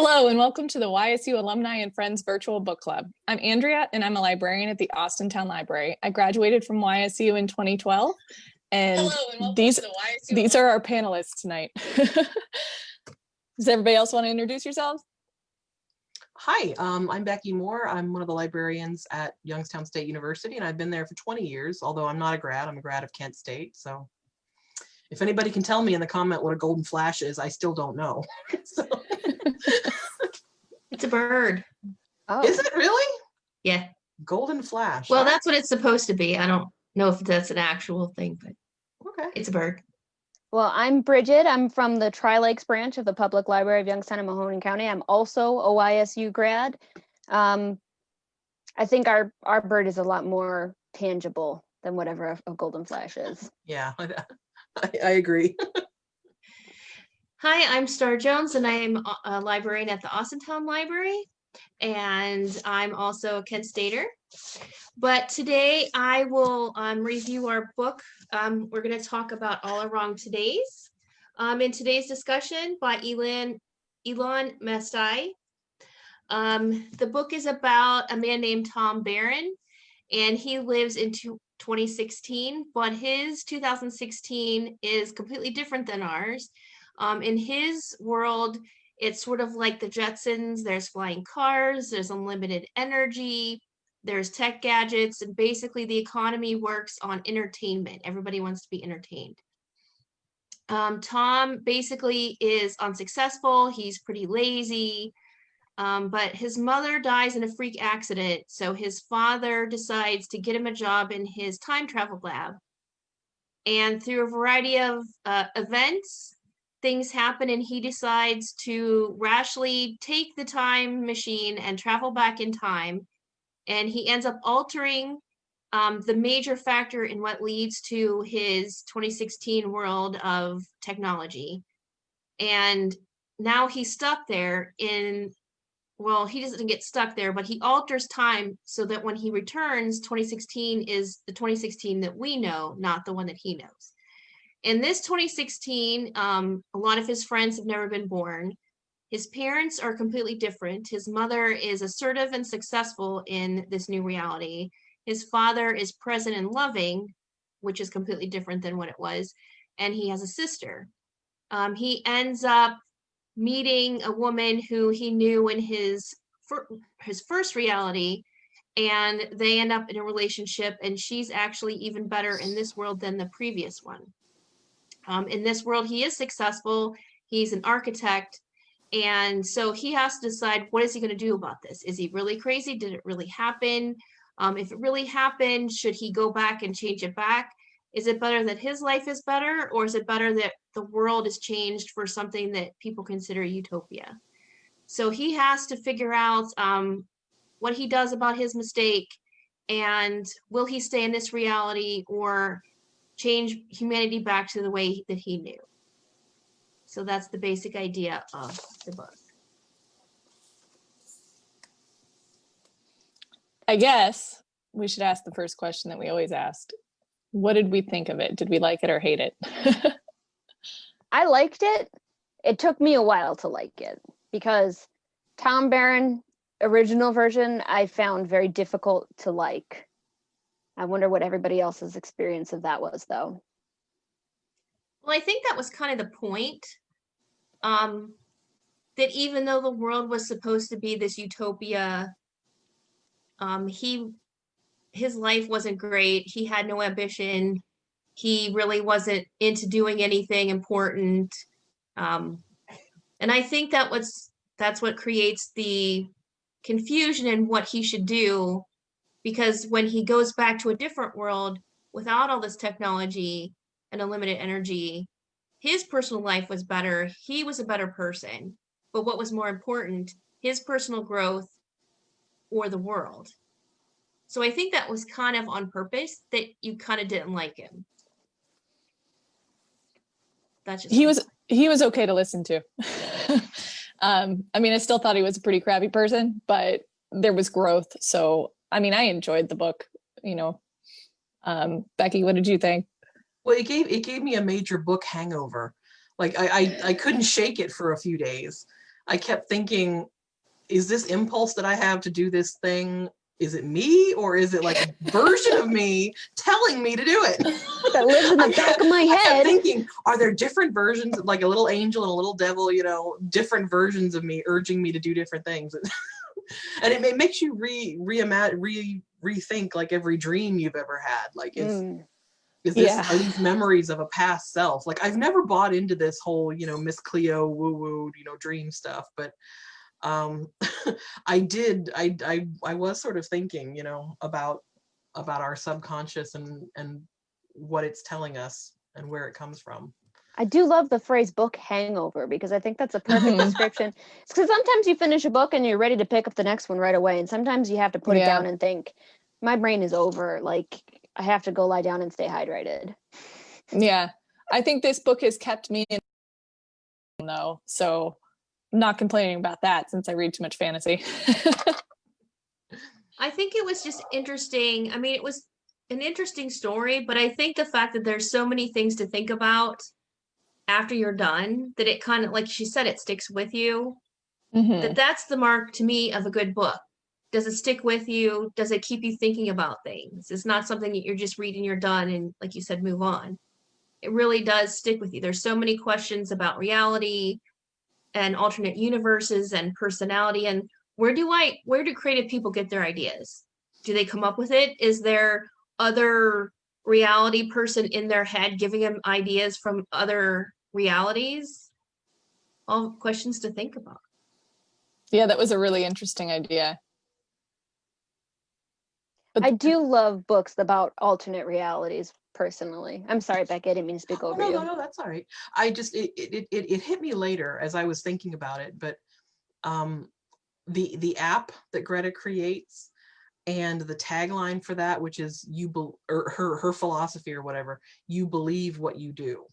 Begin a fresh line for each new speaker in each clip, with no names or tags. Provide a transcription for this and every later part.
Hello and welcome to the YSU Alumni and Friends Virtual Book Club. I'm Andrea and I'm a librarian at the Austintown Library. I graduated from YSU in 2012 and
Hello and welcome
these
to the YSU
are our panelists tonight. Does everybody else want to introduce yourselves?
Hi, I'm Becky Moore. I'm one of the librarians at Youngstown State University, and I've been there for 20 years, although I'm not a grad. I'm a grad of Kent State. So if anybody can tell me in the comment what a golden flash is, I still don't know. So.
It's a bird.
Oh. Is it really?
Yeah.
Golden flash.
Well, that's what it's supposed to be. I don't know if that's an actual thing, but
okay.
It's a bird.
Well, I'm Bridget. I'm from the Tri-Lakes branch of the Public Library of Youngstown and Mahoning County. I'm also a YSU grad. I think our bird is a lot more tangible than whatever a golden flash is.
Yeah, I agree.
Hi, I'm Star Jones, and I'm a librarian at the Austintown Library, and I'm also a Kent Stater. But today I will review our book. We're going to talk about All Are Wrong Todays. In today's discussion by Elon Mestai. The book is about a man named Tom Barron, and he lives in 2016, but his 2016 is completely different than ours. In his world, it's sort of like the Jetsons. There's flying cars, there's unlimited energy, there's tech gadgets, and basically the economy works on entertainment. Everybody wants to be entertained. Tom basically is unsuccessful. He's pretty lazy, but his mother dies in a freak accident. So his father decides to get him a job in his time travel lab. And through a variety of events, things happen, and he decides to rashly take the time machine and travel back in time. And he ends up altering the major factor in what leads to his 2016 world of technology. And now he's stuck there well, he doesn't get stuck there, but he alters time so that when he returns, 2016 is the 2016 that we know, not the one that he knows. In this 2016, a lot of his friends have never been born. His parents are completely different. His mother is assertive and successful in this new reality. His father is present and loving, which is completely different than what it was. And he has a sister. He ends up meeting a woman who he knew in his first reality, and they end up in a relationship, and she's actually even better in this world than the previous one. In this world, he is successful. He's an architect. And so he has to decide, what is he going to do about this? Is he really crazy? Did it really happen? If it really happened, should he go back and change it back? Is it better that his life is better, or is it better that the world is changed for something that people consider utopia? So he has to figure out what he does about his mistake, and will he stay in this reality or change humanity back to the way that he knew? So that's the basic idea of the book.
I guess we should ask the first question that we always ask. What did we think of it? Did we like it or hate it?
I liked it. It took me a while to like it because Tom Barron original version I found very difficult to like. I wonder what everybody else's experience of that was, though.
Well, I think that was kind of the point, that even though the world was supposed to be this utopia, his life wasn't great. He had no ambition. He really wasn't into doing anything important. And I think that's what creates the confusion in what he should do, because when he goes back to a different world without all this technology and unlimited energy, his personal life was better. He was a better person. But what was more important, his personal growth or the world? So I think that was kind of on purpose, that you kind of didn't like him. That's just
he was okay to listen to. I mean, I still thought he was a pretty crappy person, but there was growth. So, I mean, I enjoyed the book, you know. Becky, what did you think?
Well, it gave me a major book hangover. Like I couldn't shake it for a few days. I kept thinking, is this impulse that I have to do this thing, is it me, or is it like a version of me telling me to do it?
That lives in the back of my
I kept
head.
thinking, are there different versions, like a little angel and a little devil, you know, different versions of me urging me to do different things? And it makes you rethink like every dream you've ever had. Like, is this, are these memories of a past self? Like, I've never bought into this whole, you know, Miss Cleo woo-woo, you know, dream stuff, but I was sort of thinking, you know, about our subconscious and what it's telling us and where it comes from.
I do love the phrase book hangover, because I think that's a perfect description. It's because sometimes you finish a book and you're ready to pick up the next one right away. And sometimes you have to put it down and think, my brain is over. Like, I have to go lie down and stay hydrated.
Yeah. I think this book has kept me in though. So I'm not complaining about that since I read too much fantasy.
I think it was just interesting. I mean, it was an interesting story, but I think the fact that there's so many things to think about after you're done, that it kind of, like she said, it sticks with you. That's the mark to me of a good book. Does it stick with you? Does it keep you thinking about things? It's not something that you're just reading, you're done, and like you said, move on. It really does stick with you. There's so many questions about reality and alternate universes and personality, and where do creative people get their ideas? Do they come up with it? Is there other reality person in their head giving them ideas from other realities? All questions to think about.
Yeah, that was a really interesting idea. But
I do love books about alternate realities personally. I'm sorry, Becky, I didn't mean to speak over you.
No, that's all right. I just, it hit me later as I was thinking about it, but the app that Greta creates and the tagline for that, which is her philosophy or whatever, you believe what you do.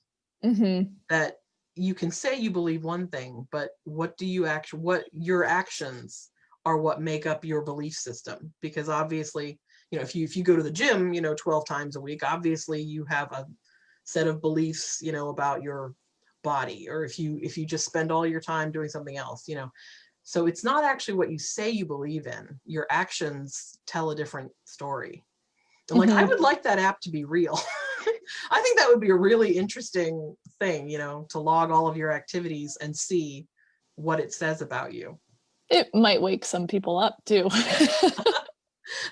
That you can say you believe one thing, but what your actions are what make up your belief system. Because obviously, you know, if you go to the gym, you know, 12 times a week, obviously you have a set of beliefs, you know, about your body. Or if you just spend all your time doing something else, you know. So it's not actually what you say you believe in. Your actions tell a different story. And like, I would like that app to be real. I think that would be a really interesting thing, you know, to log all of your activities and see what it says about you.
It might wake some people up too.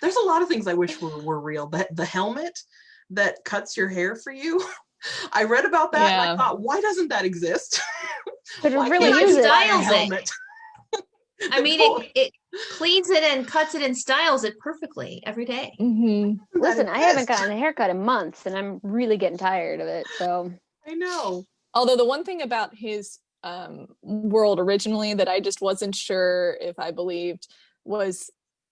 There's a lot of things I wish were real. The helmet that cuts your hair for you. I read about that and I thought, why doesn't that exist?
But it really use it.
Helmet.
I mean, it cleans it and cuts it and styles it perfectly every day.
Listen, I haven't gotten a haircut in months and I'm really getting tired of it. So
I know.
Although the one thing about his world originally that I just wasn't sure if I believed was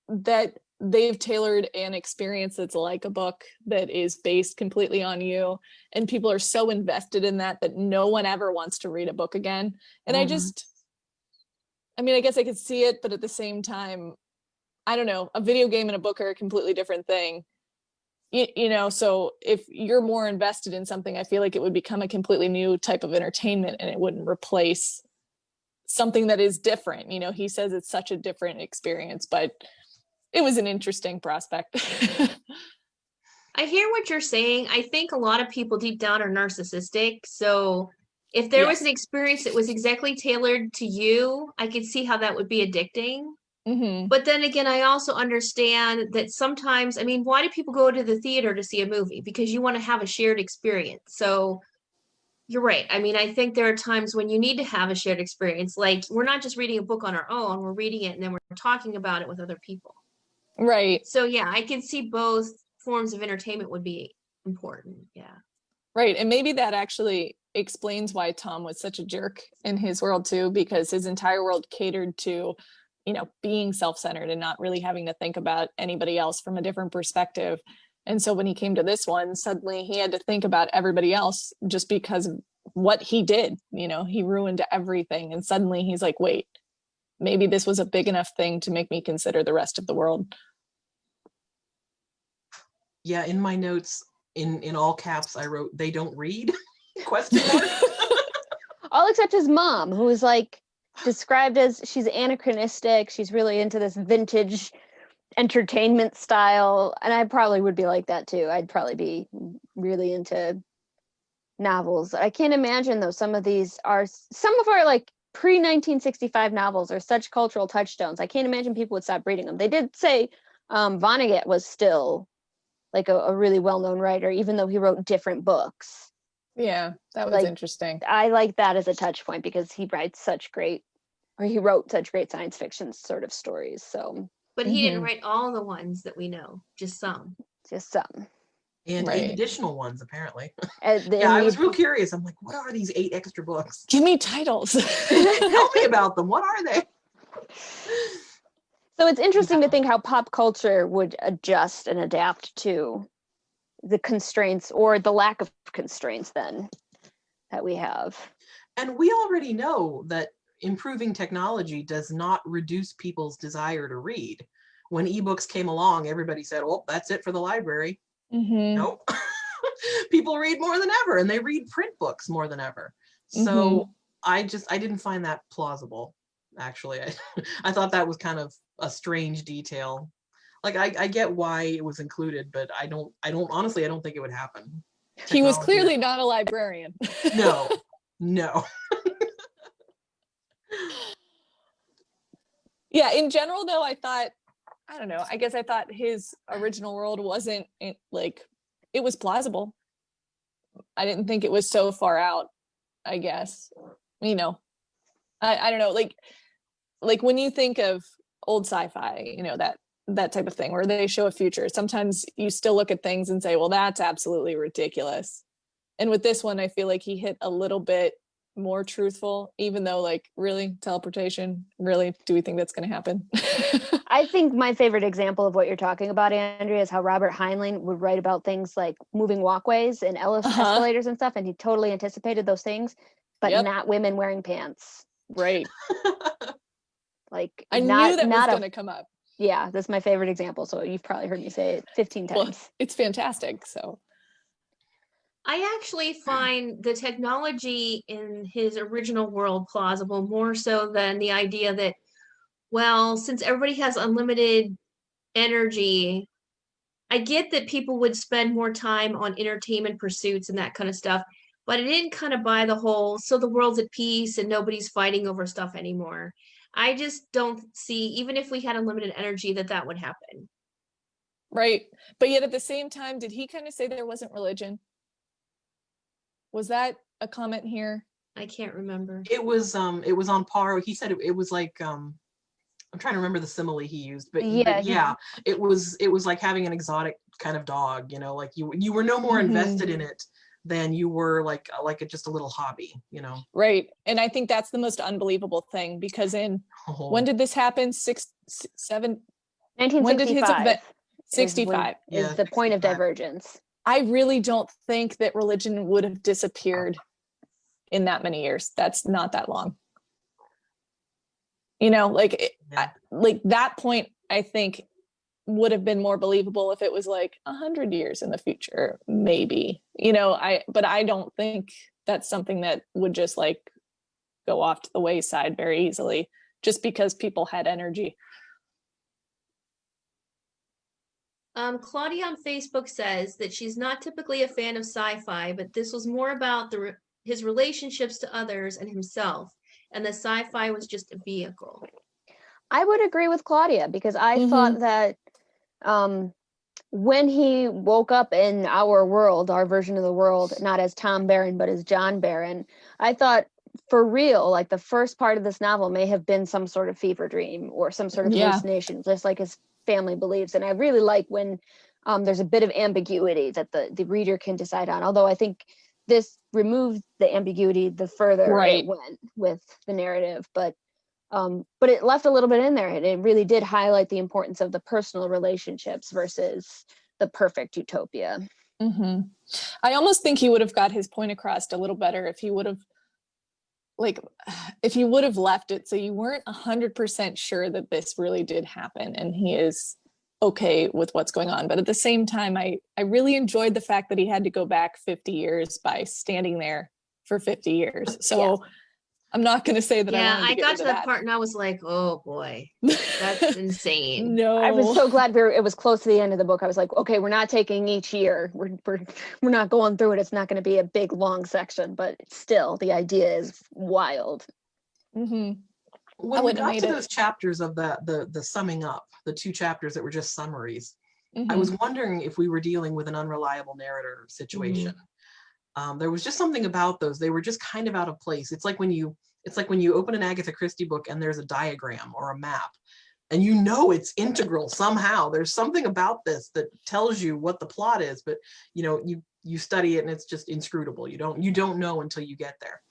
that they've tailored an experience that's like a book that is based completely on you, and people are so invested in that no one ever wants to read a book again. And I mean, I guess I could see it, but at the same time, I don't know, a video game and a book are a completely different thing. You know, so if you're more invested in something, I feel like it would become a completely new type of entertainment and it wouldn't replace something that is different. You know, he says it's such a different experience, but it was an interesting prospect.
I hear what you're saying. I think a lot of people deep down are narcissistic. So if there was an experience that was exactly tailored to you, I could see how that would be addicting. But then again, I also understand that sometimes, I mean, why do people go to the theater to see a movie? Because you want to have a shared experience. So you're right. I mean, I think there are times when you need to have a shared experience. Like, we're not just reading a book on our own, we're reading it and then we're talking about it with other people.
Right.
So yeah, I can see both forms of entertainment would be important. Yeah.
Right. And maybe that actually explains why Tom was such a jerk in his world too, because his entire world catered to, you know, being self-centered and not really having to think about anybody else from a different perspective. And so when he came to this one, suddenly he had to think about everybody else just because of what he did. You know, he ruined everything. And suddenly he's like, wait, maybe this was a big enough thing to make me consider the rest of the world.
Yeah, in my notes, in all caps, I wrote, they don't read? Question mark.
all except his mom, who was like, described as she's anachronistic. She's really into this vintage entertainment style. And I probably would be like that too. I'd probably be really into novels. I can't imagine though, some of our like pre-1965 novels are such cultural touchstones. I can't imagine people would stop reading them. They did say Vonnegut was still like a really well-known writer, even though he wrote different books.
Yeah, that was
Like,
interesting.
I like that as a touch point because he wrote such great science fiction sort of stories. So,
But he didn't write all the ones that we know, just some.
just some.
And
Right.
8 additional ones, apparently.
And then
Yeah, I was real curious. I'm like, what are these 8 extra books?
Give me titles.
Tell me about them. What are they?
So it's interesting to think how pop culture would adjust and adapt to the constraints or the lack of constraints then that we have.
And we already know that improving technology does not reduce people's desire to read. When ebooks came along, everybody said, well, that's it for the library. Nope. People read more than ever, and they read print books more than ever. So I didn't find that plausible, actually. I thought that was kind of a strange detail. Like I get why it was included, but I don't honestly, I don't think it would happen.
He was clearly not a librarian.
No.
Yeah, in general though, I don't know, I guess I thought his original world wasn't like, it was plausible. I didn't think it was so far out, I guess. You know, I don't know, like when you think of old sci-fi, you know, that type of thing where they show a future, sometimes you still look at things and say, well, that's absolutely ridiculous. And with this one, I feel like he hit a little bit more truthful, even though, like, really, teleportation, really, do we think that's going to happen?
I think my favorite example of what you're talking about, Andrea, is how Robert Heinlein would write about things like moving walkways and escalators and stuff, and he totally anticipated those things, but not women wearing pants.
Right.
Like,
I knew that was going to come up.
Yeah, that's my favorite example. So you've probably heard me say it 15 times.
Well, it's fantastic. So
I actually find the technology in his original world plausible, more so than the idea that, well, since everybody has unlimited energy, I get that people would spend more time on entertainment pursuits and that kind of stuff, but I didn't kind of buy the whole, so the world's at peace and nobody's fighting over stuff anymore. I just don't see, even if we had unlimited energy, that would happen.
Right. But yet at the same time, did he kind of say there wasn't religion? Was that a comment here?
I can't remember.
It was on par. He said it was like, I'm trying to remember the simile he used, but yeah, it was like having an exotic kind of dog, you know, like you were no more invested in it than you were like just a little hobby, you know.
Right. And I think that's the most unbelievable thing, because when did this happen?
1965.
When did his event? 65
is the point of divergence.
I really don't think that religion would have disappeared in that many years. That's not that long. You know, like like that point, I think would have been more believable if it was like 100 years in the future, maybe, you know, but I don't think that's something that would just like go off to the wayside very easily just because people had energy.
Claudia on Facebook says that she's not typically a fan of sci-fi, but this was more about his relationships to others and himself, and the sci-fi was just a vehicle.
I would agree with Claudia, because I thought that when he woke up in our world, our version of the world, not as Tom Barron, but as John Barron, I thought for real, like the first part of this novel may have been some sort of fever dream or some sort of hallucination, just like his family believes. And I really like when there's a bit of ambiguity that the reader can decide on, although I think this removed the ambiguity the further it went with the narrative, but it left a little bit in there, and it really did highlight the importance of the personal relationships versus the perfect utopia.
I almost think he would have got his point across a little better if he would have left it so you weren't 100% sure that this really did happen and he is okay with what's going on. But at the same time, I really enjoyed the fact that he had to go back 50 years by standing there for 50 years. So I'm not going to say that I
Yeah,
wanted to
I
get
got
rid
to
of
that
that.
part and I was like, oh boy, that's insane.
No.
I was so glad it was close to the end of the book. I was like, okay, we're not taking each year. We're not going through it. It's not going to be a big long section, but still, the idea is wild.
Mm-hmm.
When we
wouldn't have
got
made
to
it.
those chapters of the summing up, the 2 chapters that were just summaries, I
Mhm.
was wondering if we were dealing with an unreliable narrator situation. There was just something about those. They were just kind of out of place. It's like when you open an Agatha Christie book and there's a diagram or a map, and you know it's integral somehow. There's something about this that tells you what the plot is, but you study it and it's just inscrutable. You don't know until you get there.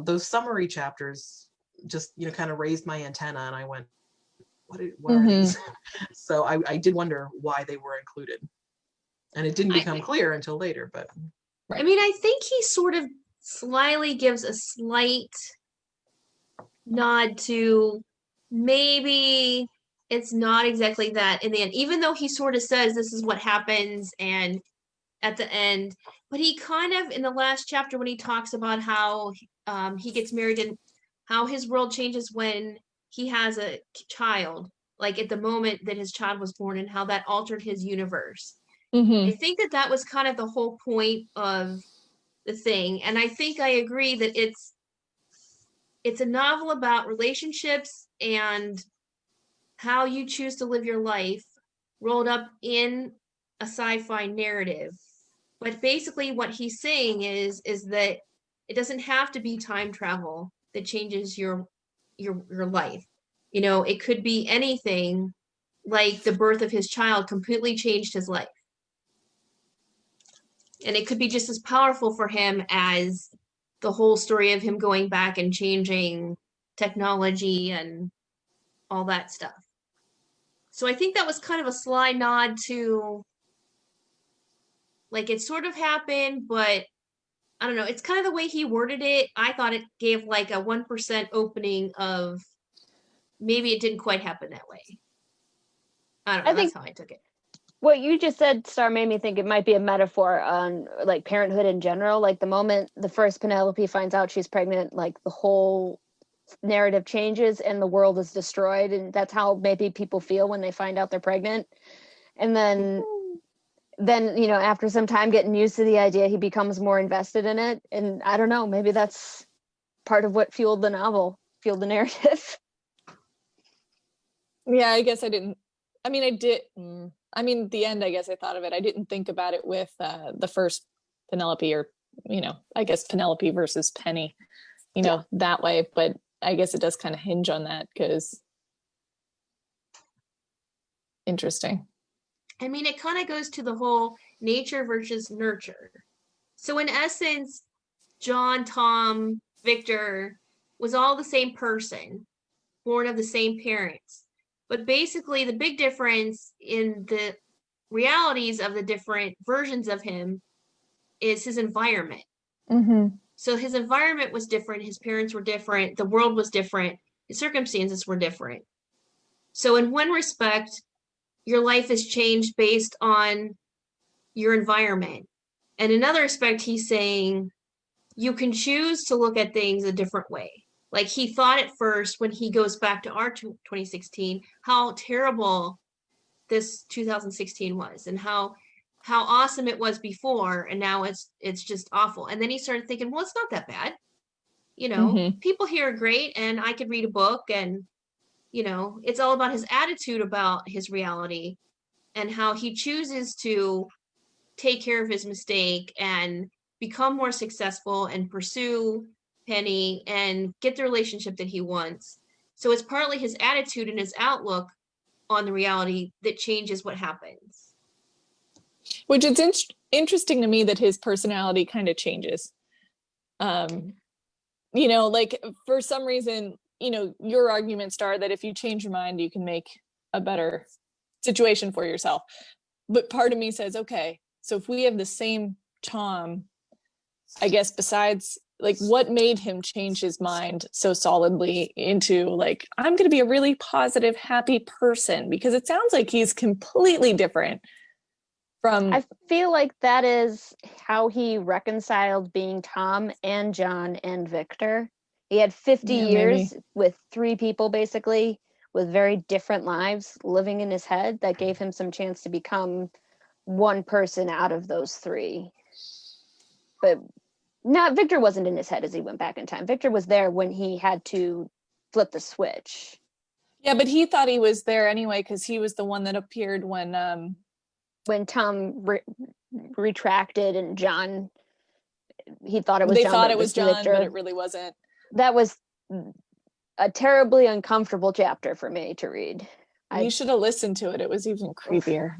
Those summary chapters just kind of raised my antenna, and I went, what are these? So I did wonder why they were included, and it didn't become clear until later. But
I mean, I think he sort of slyly gives a slight nod to maybe it's not exactly that in the end, even though he sort of says this is what happens and at the end, but he kind of in the last chapter when he talks about how he gets married and how his world changes when he has a child, like at the moment that his child was born, and how that altered his universe. I think that was kind of the whole point of the thing, and I think I agree that it's a novel about relationships and how you choose to live your life rolled up in a sci-fi narrative. But basically what he's saying is that it doesn't have to be time travel that changes your life. It could be anything, like the birth of his child completely changed his life. And it could be just as powerful for him as the whole story of him going back and changing technology and all that stuff. So I think that was kind of a sly nod to, like, it sort of happened, but I don't know. It's kind of the way he worded it. I thought it gave like a 1% opening of maybe it didn't quite happen that way. I don't know. That's how I took it.
What you just said, Star, made me think it might be a metaphor on like parenthood in general. Like the moment the first Penelope finds out she's pregnant, like the whole narrative changes and the world is destroyed. And that's how maybe people feel when they find out they're pregnant. And then after some time getting used to the idea, he becomes more invested in it. And I don't know, maybe that's part of what fueled the novel, fueled the narrative.
Yeah, I guess I didn't. I mean, I did. I mean, the end, I guess I thought of it. I didn't think about it with the first Penelope, or, I guess Penelope versus Penny, that way. But I guess it does kind of hinge on that, because interesting.
I mean, it kind of goes to the whole nature versus nurture. So in essence, John, Tom, Victor was all the same person, born of the same parents. But basically, the big difference in the realities of the different versions of him is his environment. So his environment was different. His parents were different. The world was different. His circumstances were different. So in one respect, your life is changed based on your environment. And in another respect, he's saying you can choose to look at things a different way. Like he thought at first, when he goes back to our 2016, how terrible this 2016 was, and how awesome it was before, and now it's just awful. And then he started thinking, well, it's not that bad. People here are great, and I could read a book, and it's all about his attitude about his reality and how he chooses to take care of his mistake and become more successful and pursue Penny and get the relationship that he wants. So it's partly his attitude and his outlook on the reality that changes what happens.
Which it's interesting to me that his personality kind of changes. Like for some reason, your arguments are that if you change your mind, you can make a better situation for yourself. But part of me says, okay, so if we have the same Tom, I guess besides, like, what made him change his mind so solidly into, like, I'm going to be a really positive, happy person? Because it sounds like he's completely different from...
I feel like that is how he reconciled being Tom and John and Victor. He had 50
Yeah,
years
maybe.
with 3 people basically with very different lives living in his head that gave him some chance to become one person out of those 3. But not Victor wasn't in his head as he went back in time. Victor was there when he had to flip the switch.
Yeah, but he thought he was there anyway because he was the one that appeared
When Tom retracted and John, he thought it was
they
John,
thought
but
it was John,
Victor.
but it really wasn't.
That was a terribly uncomfortable chapter for me to read.
You should have listened to it. It was even creepier.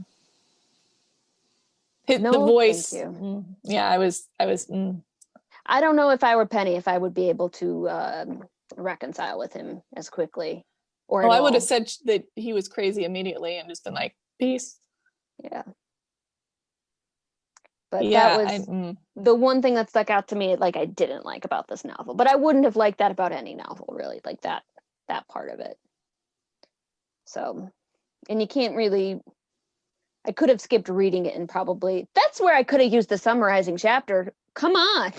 No,
The voice.
thank you.
Yeah, I was.
I don't know if I were Penny, if I would be able to reconcile with him as quickly. Or
I would have said that he was crazy immediately and just been like, peace.
Yeah. But
yeah,
that was the one thing that stuck out to me, like I didn't like about this novel. But I wouldn't have liked that about any novel, really, like that part of it. So, and you can't really, I could have skipped reading it and probably, that's where I could have used the summarizing chapter. Come on.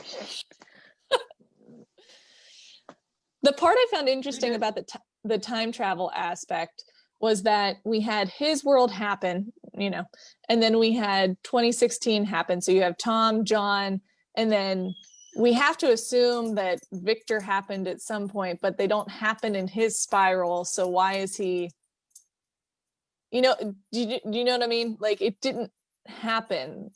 The part I found interesting about the time travel aspect was that we had his world happen, and then we had 2016 happen. So you have Tom, John, and then we have to assume that Victor happened at some point, but they don't happen in his spiral. So why is he, do you know what I mean? Like it didn't happen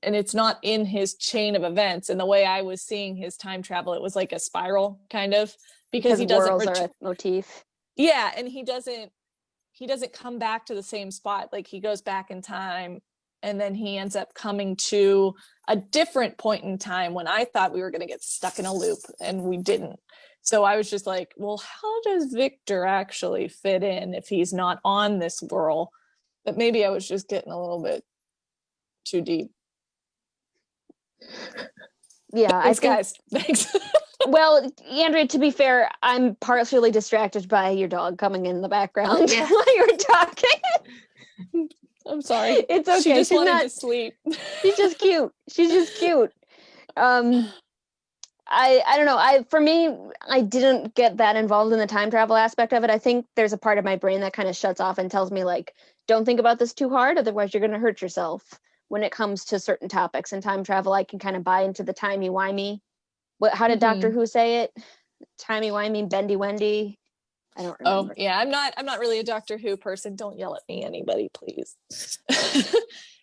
and it's not in his chain of events. And the way I was seeing his time travel, it was like a spiral kind of, because he doesn't
worlds are a motif.
Yeah, and he doesn't come back to the same spot. Like he goes back in time and then he ends up coming to a different point in time when I thought we were going to get stuck in a loop and we didn't. So I was just like, well, how does Victor actually fit in if he's not on this whirl? But maybe I was just getting a little bit too deep.
Yeah,
thanks, guys. Thanks.
Well, Andrea, to be fair, I'm partially distracted by your dog coming in the background while you were talking.
I'm sorry.
It's okay.
She just wanted to sleep.
She's just cute. I don't know. For me, I didn't get that involved in the time travel aspect of it. I think there's a part of my brain that kind of shuts off and tells me like, don't think about this too hard, otherwise you're going to hurt yourself. When it comes to certain topics in time travel, I can kind of buy into the timey-wimey. How did Doctor Who say it? Timey-wimey, bendy-wendy. I don't remember.
Oh, yeah. I'm not really a Doctor Who person. Don't yell at me, anybody, please.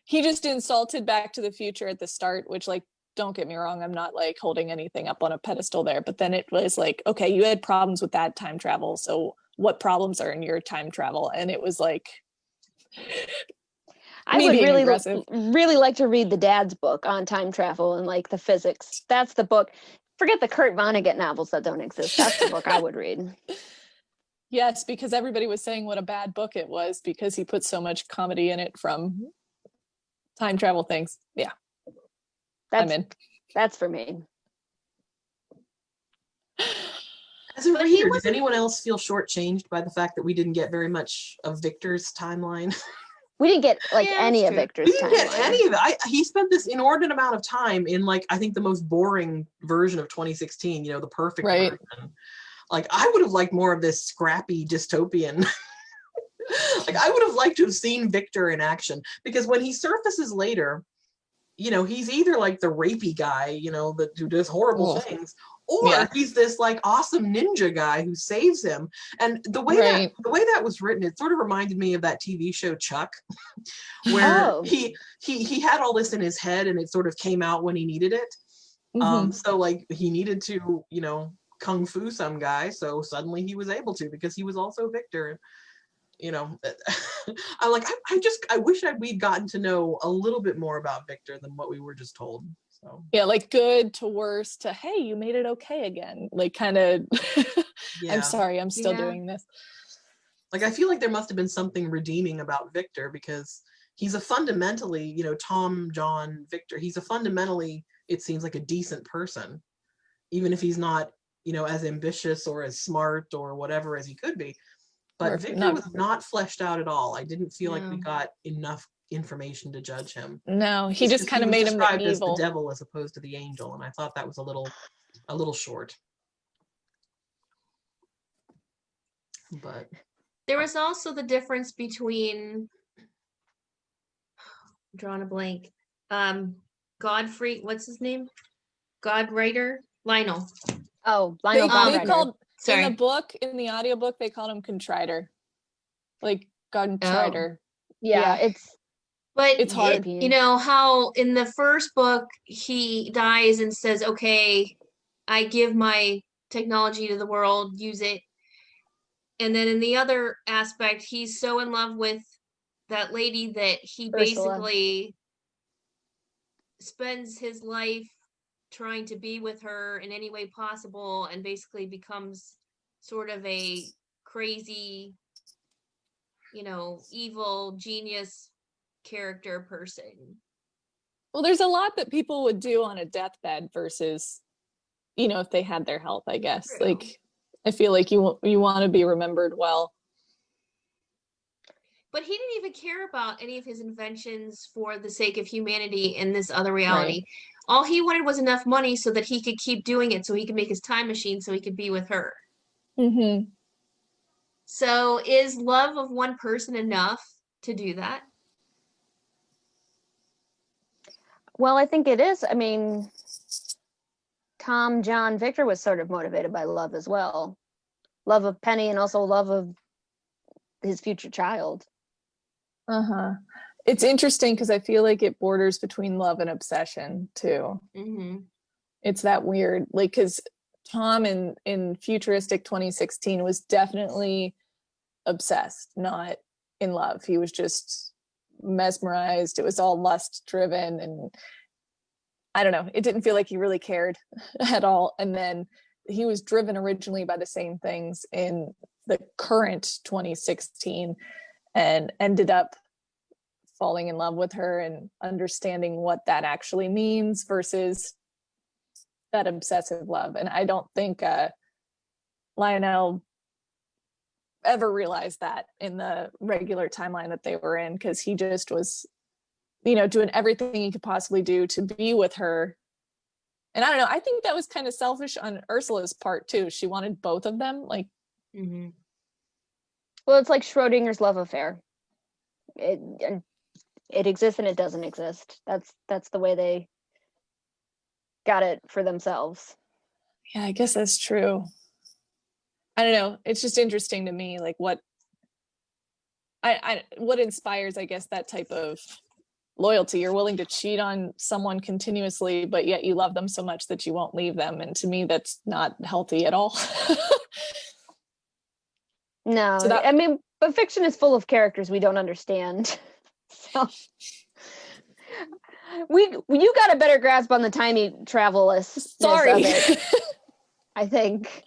He just insulted Back to the Future at the start, which, like, don't get me wrong, I'm not like holding anything up on a pedestal there. But then it was like, okay, you had problems with that time travel. So what problems are in your time travel? And it was like,
I would really like to read the dad's book on time travel and like the physics. That's the book. Forget the Kurt Vonnegut novels that don't exist. That's the book I would read.
Yes, because everybody was saying what a bad book it was because he put so much comedy in it from time travel things. Yeah. I'm in.
That's for me.
As a reader, did anyone else feel shortchanged by the fact that we didn't get very much of Victor's timeline?
We didn't get any of Victor's timeline. We didn't get
any of it. He spent this inordinate amount of time in like, I think the most boring version of 2016, the perfect version. Like I would have liked more of this scrappy dystopian. Like I would have liked to have seen Victor in action, because when he surfaces later, he's either like the rapey guy, that who does horrible things, or he's this like awesome ninja guy who saves him. And the way that was written, it sort of reminded me of that TV show Chuck, where he had all this in his head and it sort of came out when he needed it. So like he needed to, kung fu some guy, so suddenly he was able to, because he was also Victor. I'm like, I wish we'd gotten to know a little bit more about Victor than what we were just told. So
yeah, like good to worse to, hey, you made it okay again, like kind of I'm sorry, I'm still doing this.
Like I feel like there must have been something redeeming about Victor, because he's a fundamentally, Tom, John, Victor, he's a fundamentally, it seems like a decent person, even if he's not, as ambitious or as smart or whatever as he could be. But Victor was not fleshed out at all. I didn't feel like we got enough information to judge him.
No, he just kind of made him
described as the devil as opposed to the angel, and I thought that was a little short. But
There was also the difference between, I'm drawing a blank, Godfrey, what's his name? Godwriter? Lionel.
Oh,
They,
Lionel
Um,
they
Godwriter.
called in the
Sorry.
book, in the audiobook, they called him contriter. Like contriter.
Yeah,
yeah.
it's
But
It's hard.
you know how in the first book he dies and says, okay, I give my technology to the world, use it. And then in the other aspect, he's so in love with that lady that he
Ursula.
basically spends his life trying to be with her in any way possible and basically becomes sort of a crazy, evil genius character person.
Well, there's a lot that people would do on a deathbed versus, if they had their health, I guess.
True.
Like, I feel like you want to be remembered well.
But he didn't even care about any of his inventions for the sake of humanity in this other reality.
Right.
All he wanted was enough money so that he could keep doing it, so he could make his time machine so he could be with her.
Mm-hmm.
So is love of one person enough to do that?
Well, I think it is. I mean, Tom, John, Victor was sort of motivated by love as well. Love of Penny and also love of his future child.
Uh-huh. It's interesting because I feel like it borders between love and obsession too.
Mm-hmm.
It's that weird, like, because Tom in futuristic 2016 was definitely obsessed, not in love. He was just mesmerized. It was all lust driven, and I don't know, it didn't feel like he really cared at all. And then he was driven originally by the same things in the current 2016 and ended up falling in love with her and understanding what that actually means versus that obsessive love. And I don't think Lionel ever realized that in the regular timeline that they were in, because he just was, doing everything he could possibly do to be with her. And I don't know, I think that was kind of selfish on Ursula's part too. She wanted both of them. Like,
Mm-hmm.
Well, it's like Schrodinger's love affair. It exists and it doesn't exist. That's the way they got it for themselves.
yeah, I guess that's true. I don't know. It's just interesting to me, like what inspires, I guess, that type of loyalty. You're willing to cheat on someone continuously, but yet you love them so much that you won't leave them. And to me, that's not healthy at all.
No,
So that-
I mean, but fiction is full of characters we don't understand. So you got a better grasp on the time travel-ness
Sorry.
of it, I think,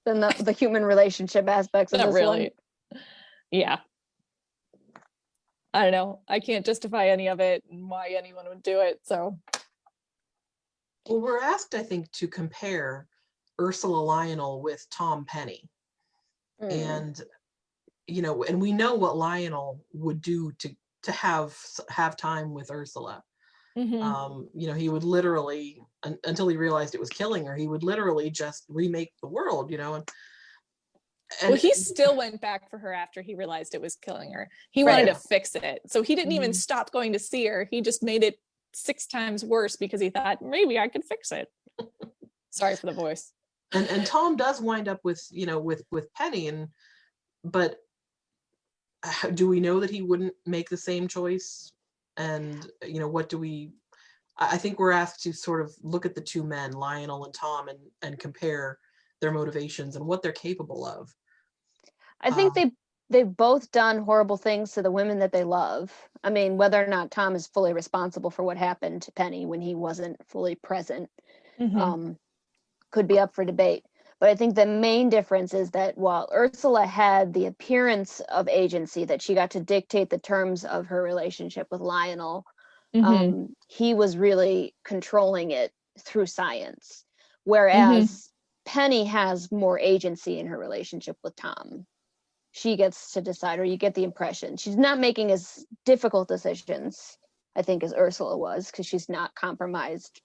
than the human relationship aspects of
Not
this
really.
one.
Yeah. I don't know. I can't justify any of it and why anyone would do it. So,
well, we're asked, I think, to compare Ursula Lionel with Tom Penny. And and we know what Lionel would do to have time with Ursula.
mm-hmm.
He would literally, until he realized it was killing her, he would literally just remake the world, and
well, he still went back for her after he realized it was killing her. He
Right.
wanted to fix it. So he didn't even stop going to see her. He just made it 6 times worse because he thought maybe I could fix it. Sorry for the voice.
And Tom does wind up with Penny, but do we know that he wouldn't make the same choice? And what do we? I think we're asked to sort of look at the two men, Lionel and Tom, and compare their motivations and what they're capable of.
I think they've both done horrible things to the women that they love. I mean, whether or not Tom is fully responsible for what happened to Penny when he wasn't fully present, could be up for debate. But I think the main difference is that while Ursula had the appearance of agency, that she got to dictate the terms of her relationship with Lionel, he was really controlling it through science. Whereas Penny has more agency in her relationship with Tom. She gets to decide, or you get the impression. She's not making as difficult decisions, I think, as Ursula was, because she's not compromised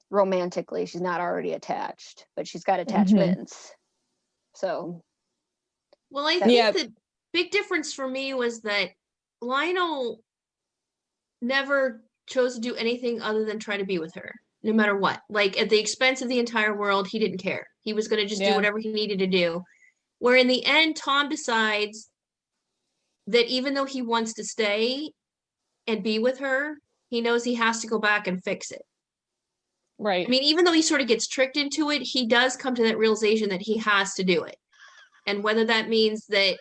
romantically. She's not already attached, but she's got attachments. So
Well, I
Yeah.
think the big difference for me was that Lionel never chose to do anything other than try to be with her, no matter what. Like at the expense of the entire world, he didn't care. He was going to just do
Yeah.
whatever he needed to do. Where in the end, Tom decides that even though he wants to stay and be with her, he knows he has to go back and fix it.
Right.
I mean, even though he sort of gets tricked into it, he does come to that realization that he has to do it. And whether that means that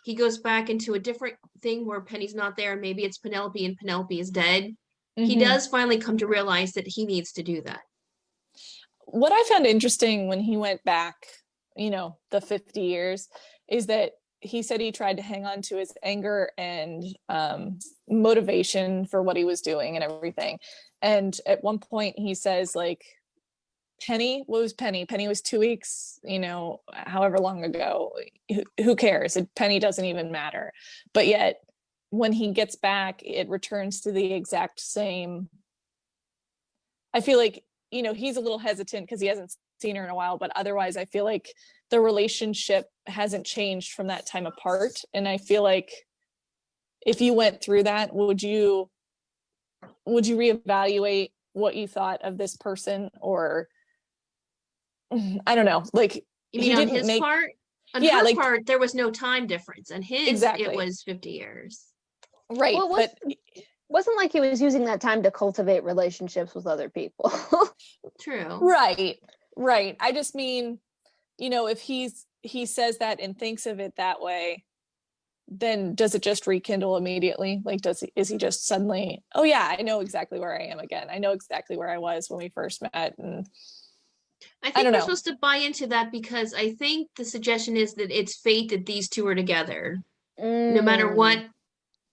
he goes back into a different thing where Penny's not there, maybe it's Penelope and Penelope is dead, he
Mhm.
does finally come to realize that he needs to do that.
What I found interesting when he went back, the 50 years, is that he said he tried to hang on to his anger and motivation for what he was doing and everything. And at one point he says, like, Penny, what was Penny? Penny was 2 weeks, however long ago. Who cares? Penny doesn't even matter. But yet when he gets back, it returns to the exact same. I feel like, he's a little hesitant because he hasn't seen her in a while, but otherwise I feel like the relationship hasn't changed from that time apart. And I feel like if you went through that, would you reevaluate what you thought of this person? Or I don't know, like,
You mean on his part? On her part, there was no time difference, and his,
exactly.
It was 50 years.
Right.
Well, wasn't like he was using that time to cultivate relationships with other people.
True.
Right. I just mean, if he says that and thinks of it that way, then does it just rekindle immediately? Like, is he just suddenly, oh yeah, I know exactly where I am again. I know exactly where I was when we first met. And
I think we're supposed to buy into that because I think the suggestion is that it's fate that these two are together, no matter what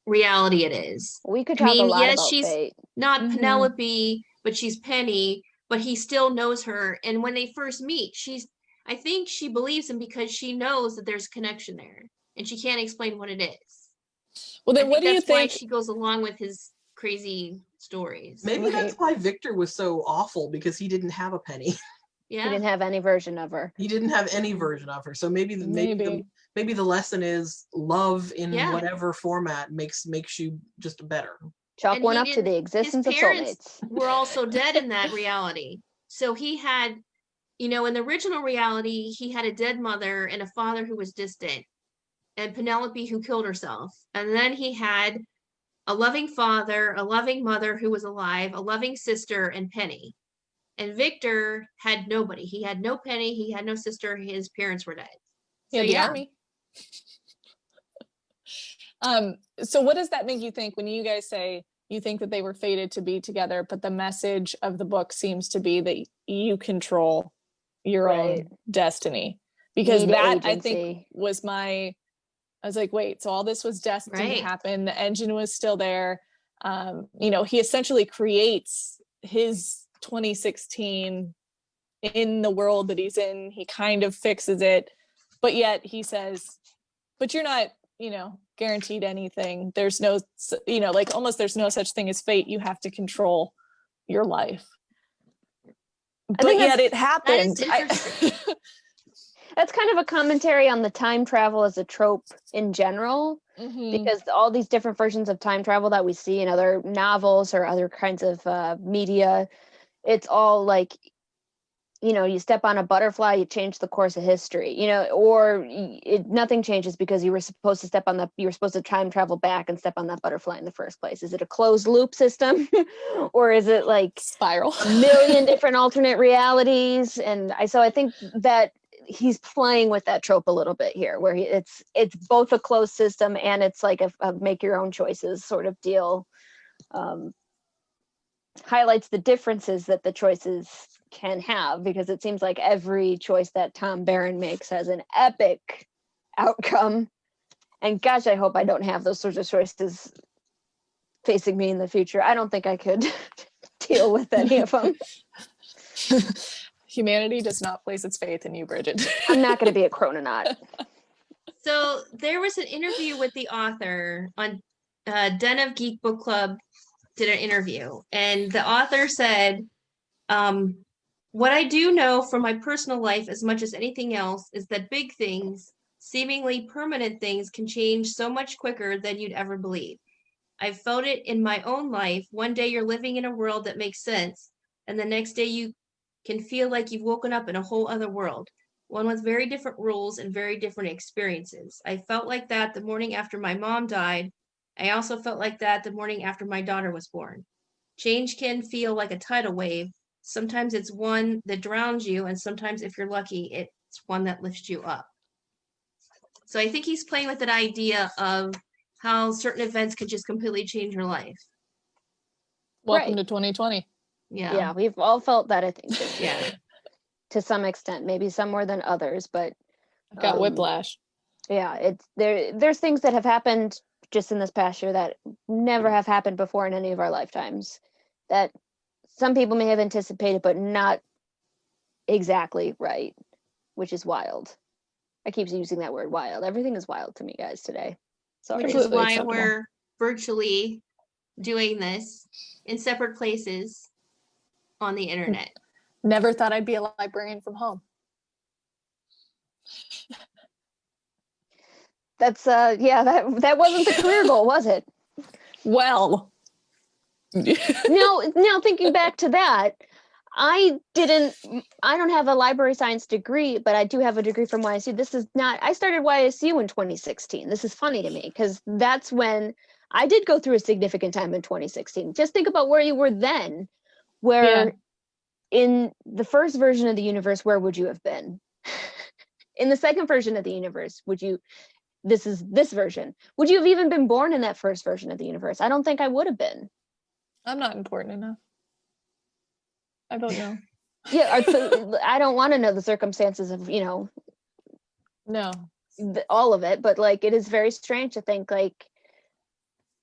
reality it is.
We could talk a lot about
she's
fate.
not Penelope, but she's Penny, but he still knows her. And when they first meet, I think she believes him because she knows that there's a connection there and she can't explain what it is.
Well, then what do you think?
Why she goes along with his crazy stories.
Maybe that's why Victor was so awful, because he didn't have a Penny.
Yeah.
He didn't have any version of her.
He didn't have any version of her. So maybe the lesson is love in whatever format makes you just better.
Chalk one up to the existence of soulmates.
Were also dead in that reality. So he had, in the original reality, he had a dead mother and a father who was distant, and Penelope who killed herself. And then he had a loving father, a loving mother who was alive, a loving sister, and Penny. And Victor had nobody. He had no Penny. He had no sister. His parents were dead.
So, the army. So what does that make you think when you guys say you think that they were fated to be together, but the message of the book seems to be that you control your own destiny? Because that, I think, was I was like, wait, so all this was destined to happen. The engine was still there. He essentially creates his 2016 in the world that he's in. He kind of fixes it, but yet he says, but you're not, guaranteed anything. There's no, almost there's no such thing as fate. You have to control your life. But yet it happened.
That's kind of a commentary on the time travel as a trope in general, because all these different versions of time travel that we see in other novels or other kinds of media, it's all like, you step on a butterfly, you change the course of history, or nothing changes because you were supposed to time travel back and step on that butterfly in the first place. Is it a closed loop system or is it like
spiral,
a million different alternate realities? And I think that he's playing with that trope a little bit here, where it's both a closed system and it's like a make your own choices sort of deal. Highlights the differences that the choices can have, because it seems like every choice that Tom Barron makes has an epic outcome. And gosh, I hope I don't have those sorts of choices facing me in the future. I don't think I could deal with any of them.
Humanity does not place its faith in you, Bridget.
I'm not going to be a chrononaut.
So there was an interview with the author on Den of Geek Book Club did an interview, and the author said, what I do know from my personal life as much as anything else is that big things, Seemingly permanent things can change so much quicker than you'd ever believe. I've felt it in my own life. One day you're living in a world that makes sense, and the next day you can feel like you've woken up in a whole other world, one with very different rules and very different experiences. I felt like that the morning after my mom died. I also felt like that the morning after my daughter was born. Change can feel like a tidal wave. Sometimes it's one that drowns you, and sometimes, if you're lucky, it's one that lifts you up. So I think he's playing with that idea of how certain events could just completely change your life.
Welcome
Right.
to 2020.
Yeah, we've all felt that, I think.
Yeah.
To some extent, maybe some more than others, but
I've got whiplash.
yeah, it's there's things that have happened just in this past year that never have happened before in any of our lifetimes, that some people may have anticipated but not exactly right, which is wild. I keep using that word, wild. Everything is wild to me, guys, today. Sorry.
Which is
Completely
why
acceptable.
we're virtually doing this in separate places on the internet.
Never thought I'd be a librarian from home.
That's yeah, that wasn't the career goal, was it?
Well,
Now thinking back to that, I don't have a library science degree, but I do have a degree from YSU. I started YSU in 2016. This is funny to me because that's when I did go through a significant time in 2016. Just think about where you were then, where in the first version of the universe, where would you have been? In the second version of the universe, this is this version. Would you have even been born in that first version of the universe? I don't think I would have been.
I'm not important enough. I vote no.
Yeah, I don't want to know the circumstances of,
No.
all of it, but like it is very strange to think like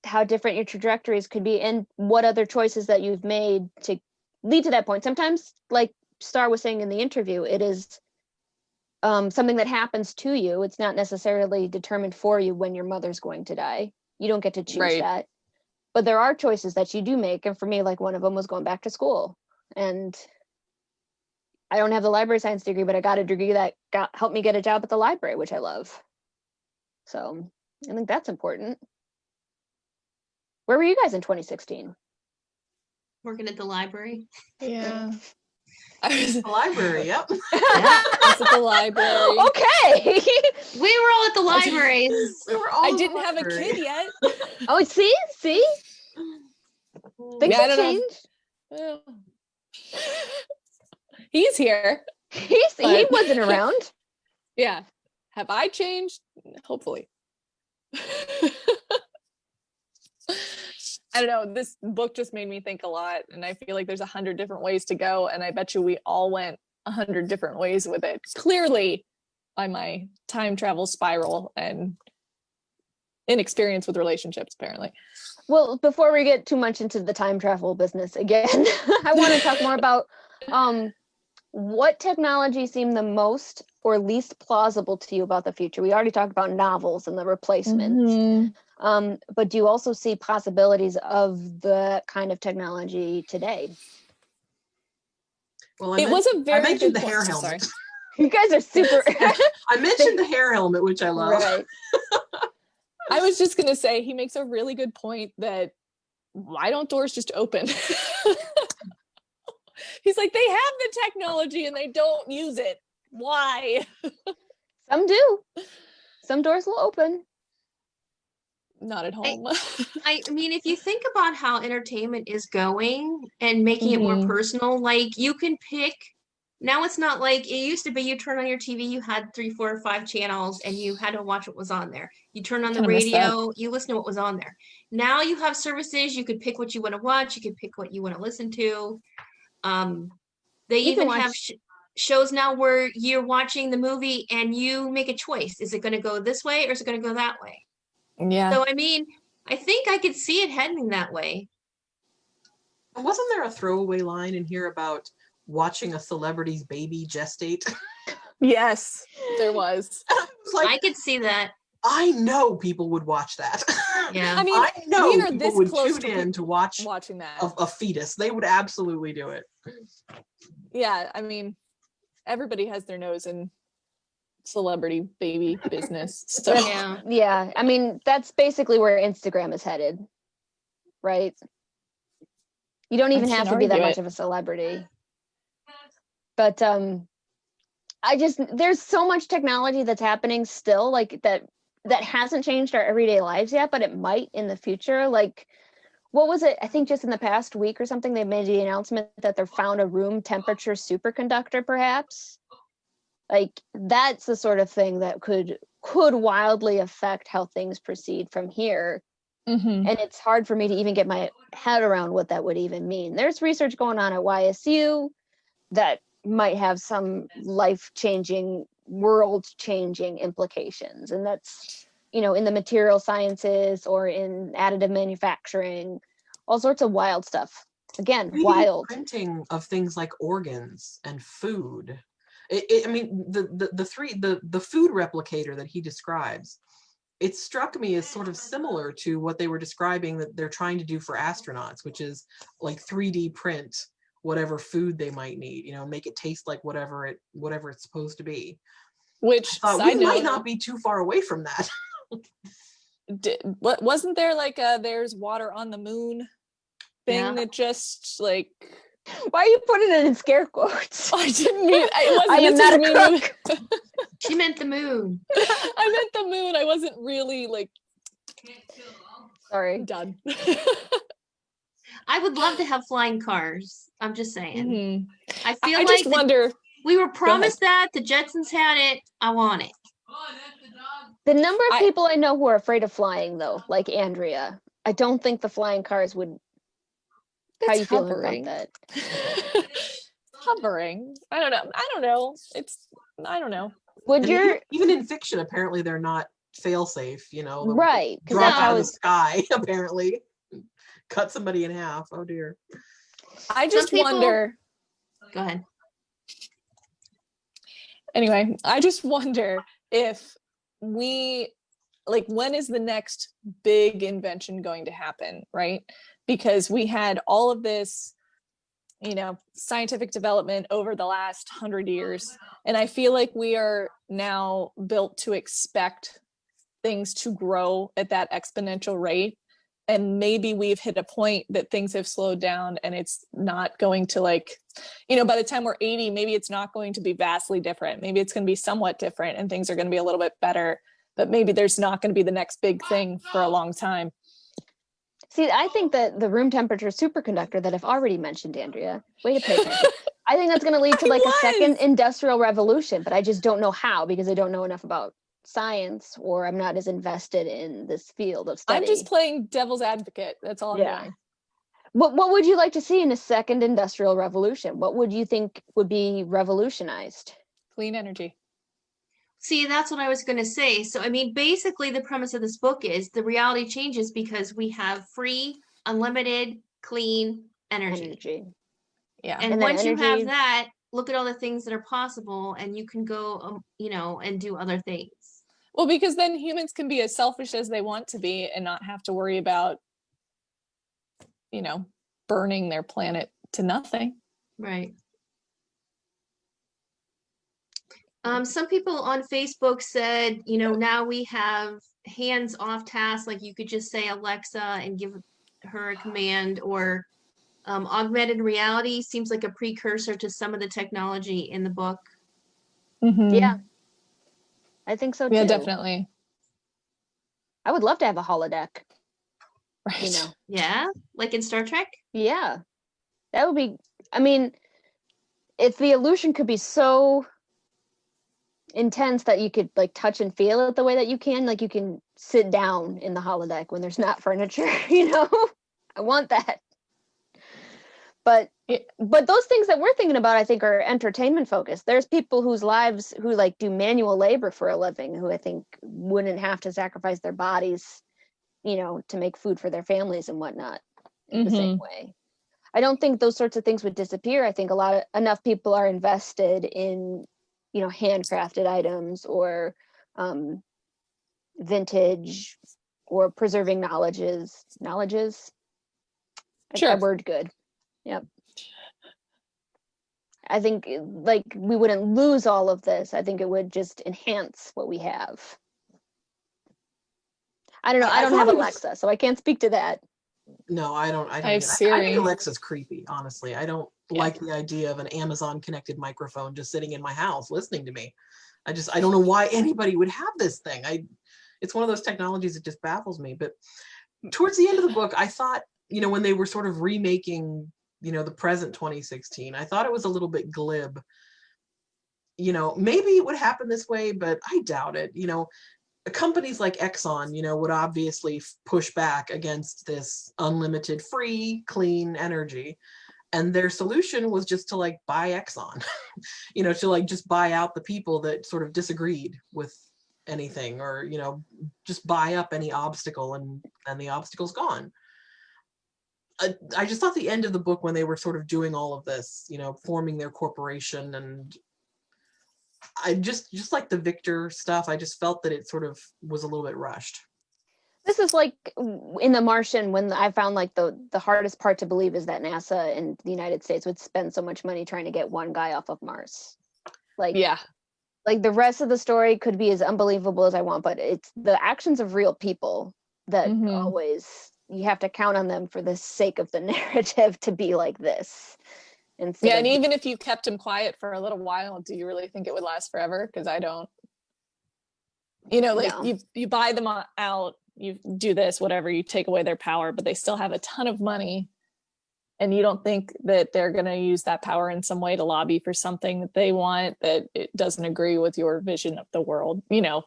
how different your trajectories could be and what other choices that you've made to lead to that point. Sometimes, like Star was saying in the interview, it is something that happens to you. It's not necessarily determined for you when your mother's going to die. You don't get to choose that. But there are choices that you do make. And for me, like one of them was going back to school. And I don't have the library science degree, but I got a degree that helped me get a job at the library, which I love. So I think that's important. Where were you guys in 2016?
Working at the library.
Yeah. I was
The library, yep.
I was at the library.
Okay.
We were all at the libraries.
We were all
I
in the
didn't have a
library.
kid yet.
Oh, see? Things
Yeah, I
have
don't know.
changed.
Well, he's here.
He
But-
wasn't around.
Yeah. Have I changed? Hopefully. I don't know. This book just made me think a lot, and I feel like there's 100 different ways to go, and I bet you we all went 100 different ways with it. Clearly, by my time travel spiral and inexperience with relationships, apparently.
Well, before we get too much into the time travel business again, I want to talk more about what technology seemed the most or least plausible to you about the future. We already talked about novels and the replacements.
Mm-hmm.
But do you also see possibilities of the kind of technology today?
Well,
It was a very
I mentioned
good
the hair
point.
helmet.
Sorry.
You guys are super.
I mentioned the hair helmet, which I love.
Right.
I was just going to say, he makes a really good point that why don't doors just open? He's like, they have the technology and they don't use it. Why?
Some do. Some doors will open.
Not at home.
I mean, if you think about how entertainment is going and making it more
Mhm.
personal, like you can pick. Now it's not like it used to be. You turn on your TV, you had 3, 4, or 5 channels, and you had to watch what was on there. You turn on the
Kinda miss that.
radio, you listen to what was on there. Now you have services. You could pick what you want to watch. You could pick what you want to listen to. They
You can
even have
watch-
shows now where you're watching the movie and you make a choice. Is it going to go this way or is it going to go that way?
Yeah.
So, I mean, I think I could see it heading that way.
Wasn't there a throwaway line in here about watching a celebrity's baby gestate?
Yes, there was.
It's like,
I could see that.
I know people would watch that.
Yeah.
I mean,
I know
we are
people
this
would
close
tune
to
in to watch
watching that.
a fetus. They would absolutely do it.
Yeah, I mean, everybody has their nose in celebrity baby business. So
Yeah.
Yeah, I mean, that's basically where Instagram is headed, right? You don't even
I
have
can't
to be that
argue
much
it.
of a celebrity. But there's so much technology that's happening still, like that hasn't changed our everyday lives yet, but it might in the future. Like, what was it? I think just in the past week or something, they made the announcement that they found a room temperature superconductor, perhaps. Like, that's the sort of thing that could wildly affect how things proceed from here.
Mhm.
And it's hard for me to even get my head around what that would even mean. There's research going on at YSU that might have some life-changing, world-changing implications. And that's, in the material sciences or in additive manufacturing, all sorts of wild stuff. Again,
3D
wild.
printing of things like organs and food. I mean, the food replicator that he describes, it struck me as sort of similar to what they were describing that they're trying to do for astronauts, which is like 3D print whatever food they might need, make it taste like whatever it's supposed to be.
Which,
I thought
side
we might
note,
not be too far away from that.
what wasn't there like a there's water on the moon thing
Yeah.
that just like
Why are you putting it in scare quotes?
I didn't mean it wasn't
I am
this
not a
didn't mean
crook.
She meant the moon.
I meant the moon. I wasn't really like
Sorry.
done.
I would love to have flying cars. I'm just saying.
Mhm.
I feel
I
like
just wonder
we were promised that. The Jetsons had it. I want it.
The number of
I-
people I know who are afraid of flying, though, like Andrea, I don't think the flying cars would. How
it's
you feeling
hovering.
about
Hovering. I don't know. I don't know.
Would
And
your
even in fiction, apparently they're not fail safe, they'll
right? Because
drop
that's
out
how
of the
it's.
sky, apparently. Cut somebody in half. Oh dear.
I
Some
just
people-
wonder.
Go ahead.
Anyway, I just wonder if we like when is the next big invention going to happen, right? Because we had all of this, scientific development over the last 100 years. And I feel like we are now built to expect things to grow at that exponential rate. And maybe we've hit a point that things have slowed down and it's not going to by the time we're 80, maybe it's not going to be vastly different. Maybe it's going to be somewhat different and things are going to be a little bit better, but maybe there's not going to be the next big thing for a long time.
See, I think that the room temperature superconductor that I've already mentioned, Andrea, way to pay attention. I think that's going to lead to like a second industrial revolution, but I just don't know how because I don't know enough about science or I'm not as invested in this field of study.
I'm just playing devil's advocate. That's all I'm doing.
What would you like to see in a second industrial revolution? What would you think would be revolutionized?
Clean energy.
See, that's what I was going to say. So, I mean, basically, the premise of this book is the reality changes because we have free, unlimited, clean energy.
Yeah.
And
then
once you have
energy-
that, look at all the things that are possible, and you can go, and do other things.
Well, because then humans can be as selfish as they want to be and not have to worry about, burning their planet to nothing.
Right. Some people on Facebook said, now we have hands-off tasks, like you could just say Alexa and give her a command, or augmented reality seems like a precursor to some of the technology in the book.
Mm-hmm.
Yeah, I think so too.
Yeah, definitely.
I would love to have a holodeck.
Right.
Yeah, like in Star Trek.
Yeah, that would be. I mean, if the illusion could be so intense that you could like touch and feel it the way that you can, like you can sit down in the holodeck when there's not furniture, I want that. But those things that we're thinking about, I think, are entertainment focused. There's people whose lives who like do manual labor for a living, who I think wouldn't have to sacrifice their bodies, to make food for their families and whatnot in the same way. I don't think those sorts of things would disappear. I think enough people are invested in, handcrafted items or vintage or preserving knowledges.
Sure.
That word good. Yep. I think like we wouldn't lose all of this. I think it would just enhance what we have. I don't know. I don't have Alexa, so I can't speak to that.
No, I don't.
I have
I
Siri.
think Alexa's creepy, honestly. I don't like the idea of an Amazon connected microphone just sitting in my house listening to me. I don't know why anybody would have this thing. It's one of those technologies that just baffles me. But towards the end of the book, I thought, you know, when they were sort of remaking, you know, the present 2016, I thought it was a little bit glib. You know, maybe it would happen this way, but I doubt it. You know, companies like Exxon, you know, would obviously push back against this unlimited, free, clean energy. And their solution was just to like buy Exxon, you know, to like just buy out the people that sort of disagreed with anything, or, you know, just buy up any obstacle, and the obstacle's gone. I just thought the end of the book, when they were sort of doing all of this, you know, forming their corporation, and I just like the Victor stuff, I just felt that it sort of was a little bit rushed.
This is like in The Martian, when I found like the hardest part to believe is that NASA and the United States would spend so much money trying to get one guy off of Mars. Like,
Yeah.
Like the rest of the story could be as unbelievable as I want, but it's the actions of real people that always, you have to count on them for the sake of the narrative to be like this. And
even if you kept him quiet for a little while, do you really think it would last forever? Because I don't. You know, like you buy them out, you do this, whatever, you take away their power, but they still have a ton of money, and you don't think that they're going to use that power in some way to lobby for something that they want, that it doesn't agree with your vision of the world. You know,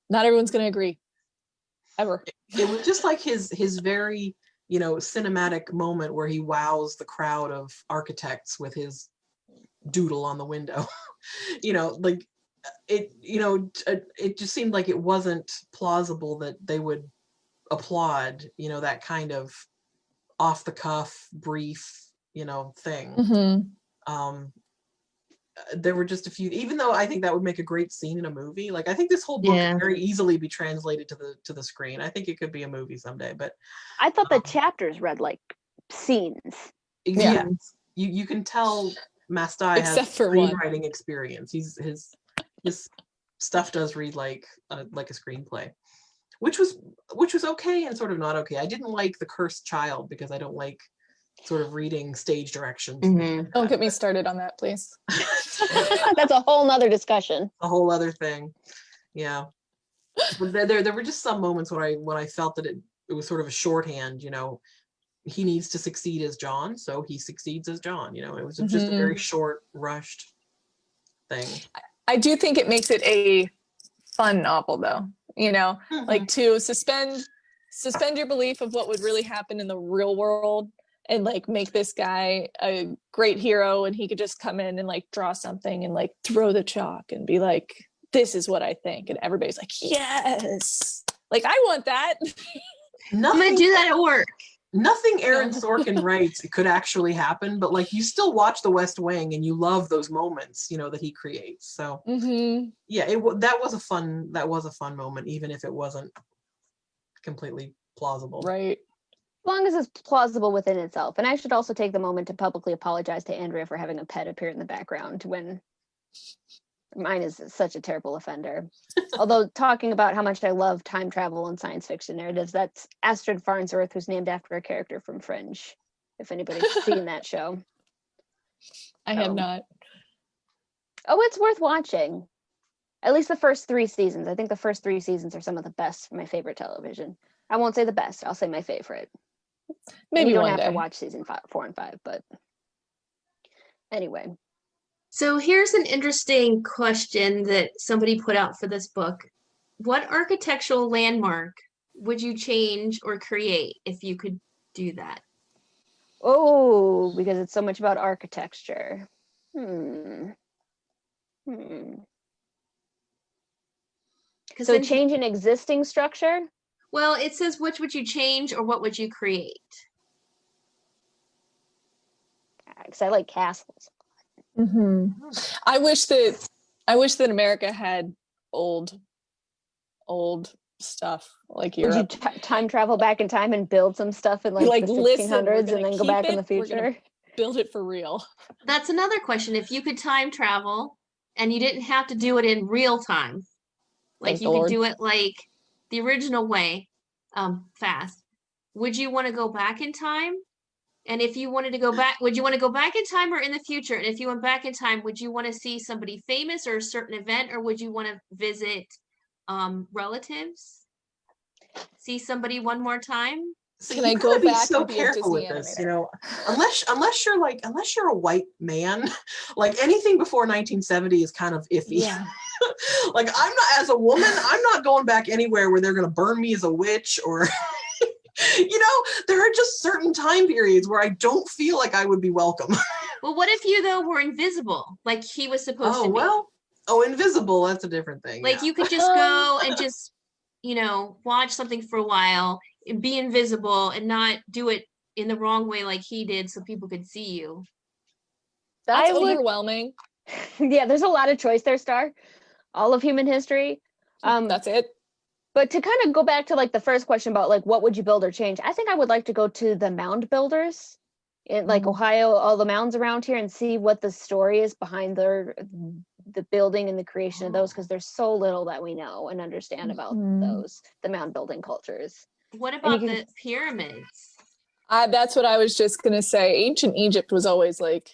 not everyone's going to agree ever.
It was just like his very, you know, cinematic moment where he wows the crowd of architects with his doodle on the window. You know, like it, you know, it just seemed like it wasn't plausible that they would applaud, you know, that kind of off the cuff, brief, you know, thing. There were just a few, even though I think that would make a great scene in a movie. Like, I think this whole book could very easily be translated to the screen. I think it could be a movie someday, but
I thought the chapters read like scenes.
Yeah. You can tell Mastai has screenwriting experience. His stuff does read like a screenplay, which was okay and sort of not okay. I didn't like The Cursed Child because I don't like sort of reading stage directions.
Don't get me started on that, please.
That's a whole nother discussion.
A whole other thing. Yeah. But there were just some moments when I felt that it was sort of a shorthand, you know, he needs to succeed as John, so he succeeds as John. You know, it was just a very short, rushed thing.
I do think it makes it a fun novel, though. You know, like to suspend your belief of what would really happen in the real world, and like make this guy a great hero, and he could just come in and like draw something and like throw the chalk and be like, this is what I think, and everybody's like, yes, like I want that.
I'm gonna do that at work.
Nothing Aaron Sorkin writes could actually happen, but like you still watch The West Wing and you love those moments, you know, that he creates. So yeah, that was a fun moment, even if it wasn't completely plausible.
Right.
As long as it's plausible within itself. And I should also take the moment to publicly apologize to Andrea for having a pet appear in the background when mine is such a terrible offender. Although, talking about how much I love time travel and science fiction narratives, that's Astrid Farnsworth, who's named after a character from Fringe, if anybody's seen that show.
I have not.
Oh, it's worth watching. At least the first 3 seasons. I think the first 3 seasons are some of the best for my favorite television. I won't say the best, I'll say my favorite.
Maybe
you don't
one
have
day.
to watch season 4 and 5, but anyway.
So here's an interesting question that somebody put out for this book. What architectural landmark would you change or create if you could do that?
Oh, because it's so much about architecture. So change an existing structure?
Well, it says which would you change or what would you create?
Because I like castles.
I wish that America had old stuff like Europe.
Would you time travel back in time and build some stuff in like the 1600s and then go back in the future?
build it for real.
That's another question. If you could time travel and you didn't have to do it in real time, like
Thank
you
the
could
Lord.
do it like the original way, fast, would you want to go back in time? And if you wanted to go back, would you want to go back in time or in the future? And if you went back in time, would you want to see somebody famous or a certain event, or would you want to visit relatives? See somebody one more time?
So
Can
you
I
gotta
go
be
back
so
and be a
careful
Disney
with this,
animator?
unless you're a white man, like anything before 1970 is kind of iffy.
Yeah.
Like I'm not, as a woman, I'm not going back anywhere where they're gonna burn me as a witch or there are just certain time periods where I don't feel like I would be welcome.
Well, what if you though were invisible, like he was supposed
Oh
to be?
well, invisible, that's a different thing.
Like
Yeah.
you could just go and just, watch something for a while and be invisible and not do it in the wrong way like he did so people could see you.
That's
I would-
overwhelming.
Yeah, there's a lot of choice there, Star. All of human history.
That's it.
But to kind of go back to like the first question about like what would you build or change, I think I would like to go to the mound builders in like Ohio, all the mounds around here, and see what the story is behind the building and the creation of those, because there's so little that we know and understand about the mound building cultures.
What
And you
about
can-
the pyramids?
That's what I was just gonna say. Ancient Egypt was always like,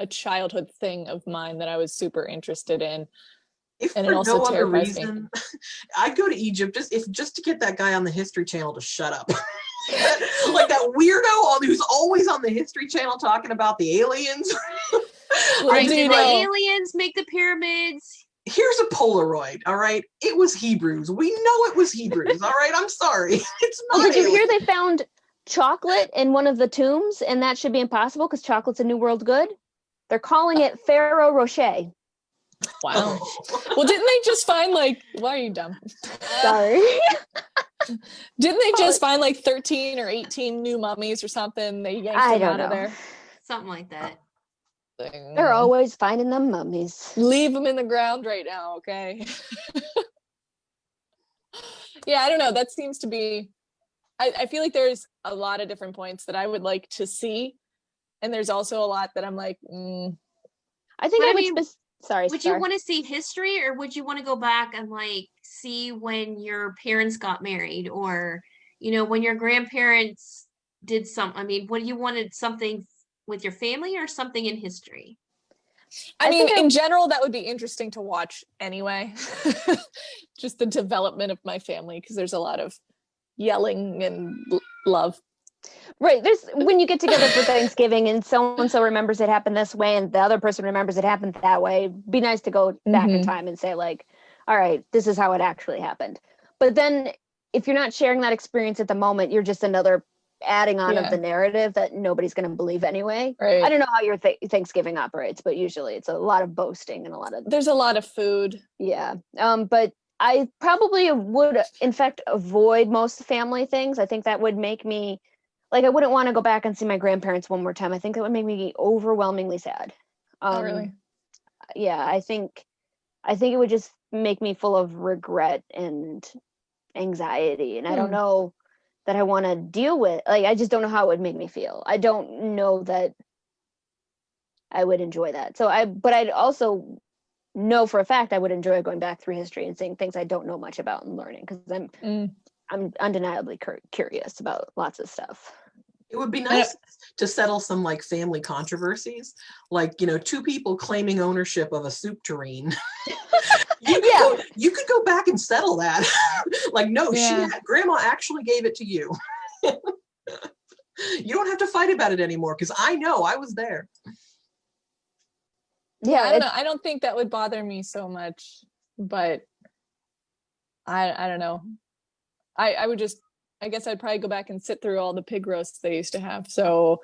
a childhood thing of mine that I was super interested in.
If
And it
for
also
no other
terrifies me.
reason, I'd go to Egypt just to get that guy on the History Channel to shut up. Like that weirdo who's always on the History Channel talking about the aliens.
Well,
Right?
do
Did
you
the
know?
aliens make the pyramids?
Here's a Polaroid, all right? It was Hebrews. We know it was Hebrews, all right? I'm sorry. It's
Oh,
not
did you hear
aliens.
they found chocolate in one of the tombs, and that should be impossible because chocolate's a New World good? They're calling it Ferrero Rocher.
Wow.
Oh.
Well, didn't they just find why are you dumb?
Sorry.
Didn't they just find 13 or 18 new mummies or something? They yanked
I
them
don't
out of
know.
there.
Something like that.
They're always finding them mummies.
Leave them in the ground right now, okay? Yeah, I don't know. That seems to be, I feel like there's a lot of different points that I would like to see. And there's also a lot that I'm like,
I think
But
I
I
would.
mean,
Sorry,
Would
Star.
you want to see history, or would you want to go back and see when your parents got married, or when your grandparents did I mean, what do you wanted, something with your family or something in history?
I mean, in general, that would be interesting to watch anyway. Just the development of my family, because there's a lot of yelling and love.
Right. There's when you get together for Thanksgiving and so remembers it happened this way and the other person remembers it happened that way. It'd be nice to go back in time and say all right, this is how it actually happened. But then if you're not sharing that experience at the moment, you're just another adding on of the narrative that nobody's going to believe anyway.
Right.
I don't know how your Thanksgiving operates, but usually it's a lot of boasting and there's
a lot of food.
Yeah. But I probably would in fact avoid most family things. I think that would make me I wouldn't want to go back and see my grandparents one more time. I think that would make me overwhelmingly sad.
Oh, really?
Yeah, I think it would just make me full of regret and anxiety. And I don't know that I want to deal with, I just don't know how it would make me feel. I don't know that I would enjoy that. But I'd also know for a fact I would enjoy going back through history and seeing things I don't know much about and learning, because I'm undeniably curious about lots of stuff.
It would be nice to settle some family controversies, two people claiming ownership of a soup tureen. You could go back and settle that. No, grandma actually gave it to you. You don't have to fight about it anymore because I know I was there.
Yeah, I don't know. I don't think that would bother me so much, but I don't know. I would just, I guess I'd probably go back and sit through all the pig roasts they used to have. So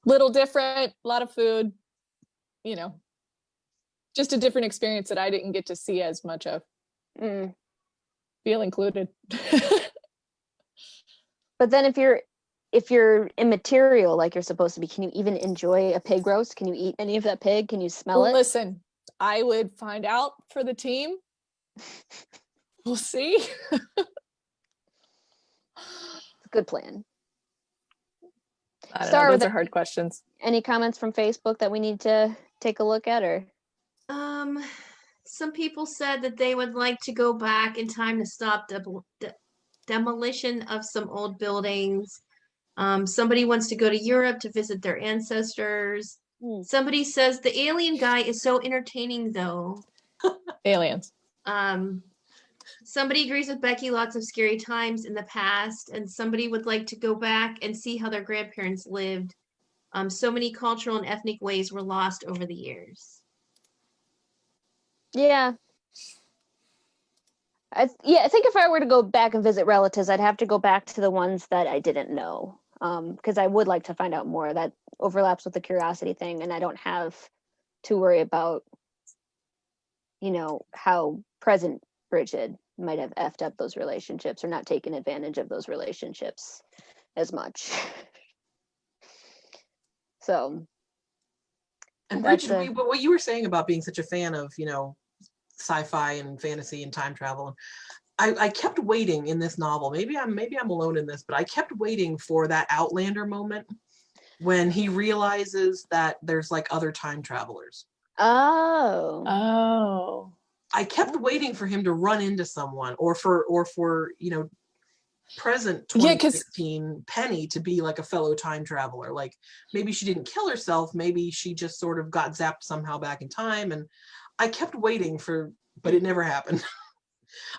little different, a lot of food, just a different experience that I didn't get to see as much of. Feel included.
But then if you're immaterial like you're supposed to be, can you even enjoy a pig roast? Can you eat any of that pig? Can you smell it?
Listen, I would find out for the team. We'll see.
It's a good plan.
I don't
Star,
know.
were
Those are
there
hard questions.
any comments from Facebook that we need to take a look at, or?
Some people said that they would like to go back in time to stop demolition of some old buildings. Somebody wants to go to Europe to visit their ancestors. Somebody says the alien guy is so entertaining, though.
Aliens.
Somebody agrees with Becky, lots of scary times in the past, and somebody would like to go back and see how their grandparents lived. So many cultural and ethnic ways were lost over the years.
Yeah. I think if I were to go back and visit relatives, I'd have to go back to the ones that I didn't know, because I would like to find out more. That overlaps with the curiosity thing, and I don't have to worry about, how present Bridget might have effed up those relationships or not taken advantage of those relationships as much. So.
And Bridget, what you were saying about being such a fan of, sci-fi and fantasy and time travel, I kept waiting in this novel. Maybe I'm alone in this, but I kept waiting for that Outlander moment when he realizes that there's like other time travelers.
Oh.
I kept waiting for him to run into someone, or for present 2016 Penny to be like a fellow time traveler. Like maybe she didn't kill herself, maybe she just sort of got zapped somehow back in time, and I kept waiting but it never happened.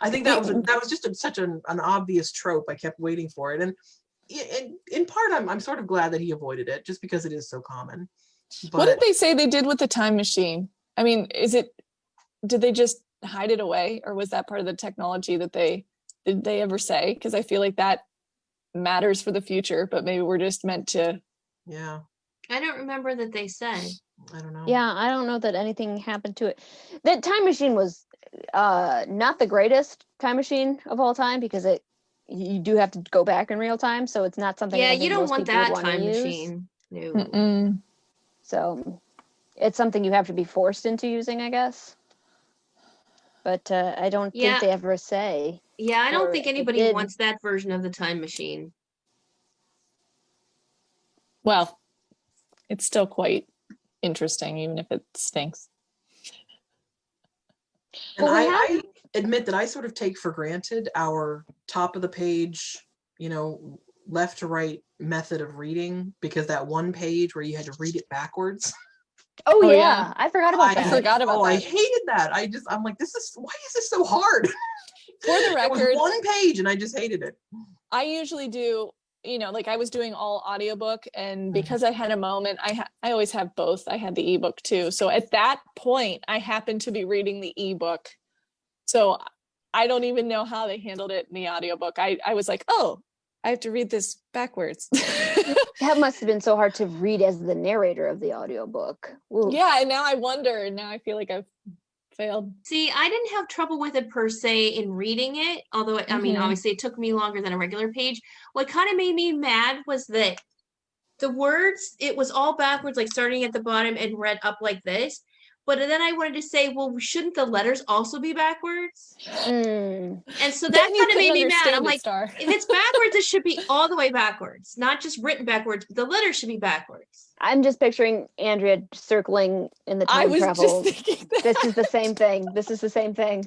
I think that was just such an obvious trope. I kept waiting for it, and in part I'm sort of glad that he avoided it, just because it is so common. But
what did they say they did with the time machine? I mean, did they just hide it away, or was that part of the technology that did they ever say? Because I feel like that matters for the future, but maybe we're just meant to.
Yeah.
I don't remember that they said.
I don't know.
Yeah, I don't know that anything happened to it. That time machine was not the greatest time machine of all time, because you do have to go back in real time, so it's not something.
Yeah,
I think
you don't
most
want
people would
that
wanna
time
use.
machine. No.
Mm-mm.
So it's something you have to be forced into using, I guess. But I don't think they ever say.
Yeah, I don't
or
think
if it
anybody
did-
wants that version of the time machine.
Well, it's still quite interesting, even if it stinks.
And I admit that I sort of take for granted our top of the page, left to right method of reading, because that one page where you had to read it backwards.
Oh yeah, I forgot about that.
I forgot about that.
I hated that. I'm like, why is this so hard?
For the record,
it was one page and I just hated it.
I usually do, like I was doing all audiobook, and because I had a moment, I always have both. I had the ebook too. So at that point, I happened to be reading the ebook. So I don't even know how they handled it in the audiobook. I was like, oh, I have to read this backwards.
That must have been so hard to read as the narrator of the audiobook. Ooh.
Yeah, and now I wonder, and now I feel like I've failed.
See, I didn't have trouble with it per se in reading it, although I mean, obviously it took me longer than a regular page. What kind of made me mad was that the words, it was all backwards, like starting at the bottom and read up like this. But then I wanted to say, well, shouldn't the letters also be backwards? And so that kind of made me mad. I'm like, if it's backwards, it should be all the way backwards, not just written backwards. But the letters should be backwards.
I'm just picturing Andrea circling in the time travel. This is the same thing. This is the same thing.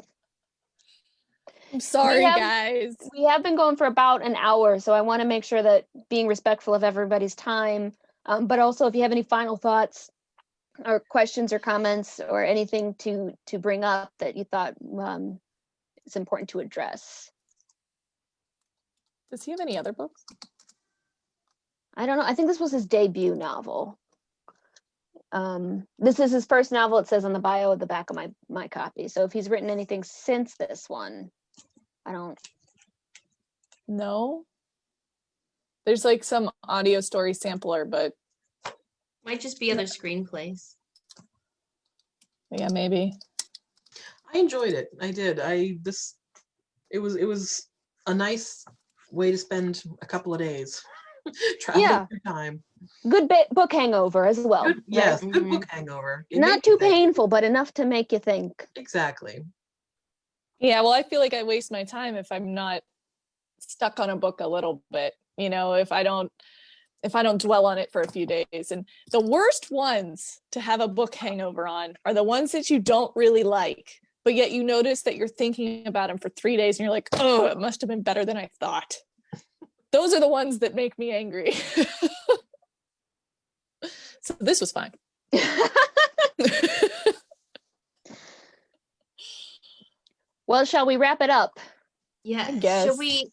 I'm sorry, guys.
We have been going for about an hour, so I want to make sure that being respectful of everybody's time. But also, if you have any final thoughts or questions or comments or anything to bring up that you thought it's important to address.
Does he have any other books?
I don't know. I think this was his debut novel. This is his first novel. It says on the bio at the back of my copy. So if he's written anything since this one, I don't
know. There's like some audio story sampler, but
might just be other screenplays.
Yeah, maybe.
I enjoyed it. I did. It was a nice way to spend a couple of days traveling through time.
Good book hangover as well.
Good, yes, good book hangover.
Not too painful, but enough to make you think.
Exactly.
Yeah, well, I feel like I waste my time if I'm not stuck on a book a little bit. If I don't if I don't dwell on it for a few days. And the worst ones to have a book hangover on are the ones that you don't really like, but yet you notice that you're thinking about them for 3 days and you're like, oh, it must have been better than I thought. Those are the ones that make me angry. So this was fine.
Well, shall we wrap it up?
Yes.
guess.
Should we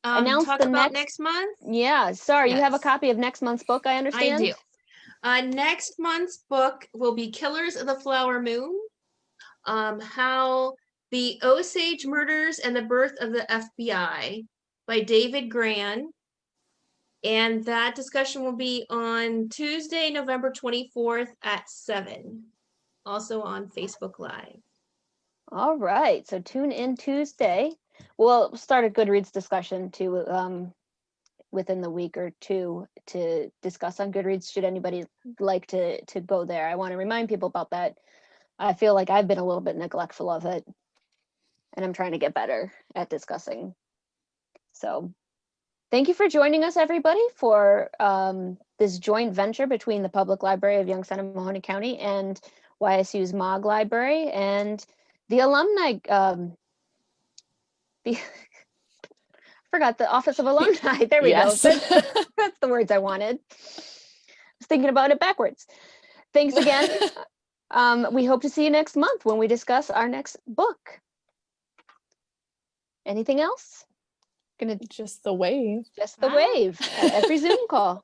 Announce
talk
the
about
next-
next month?
Yeah, sorry, you have a
Yes.
copy of next month's book, I understand?
I do. Next month's book will be Killers of the Flower Moon. How the Osage Murders and the Birth of the FBI by David Gran. And that discussion will be on Tuesday, November 24th at 7. Also on Facebook Live.
All right, so tune in Tuesday. We'll start a Goodreads discussion too within the week or two to discuss on Goodreads. Should anybody like to go there, I want to remind people about that. I feel like I've been a little bit neglectful of it, and I'm trying to get better at discussing. So thank you for joining us, everybody, for this joint venture between the Public Library of Youngstown and Mahoney County and YSU's MOG Library and the Alumni, forgot the Office of Alumni. There we
Yes.
go. That's the words I wanted. I was thinking about it backwards. Thanks again. We hope to see you next month when we discuss our next book. Anything else?
Just the wave.
Just the wave at every Zoom call.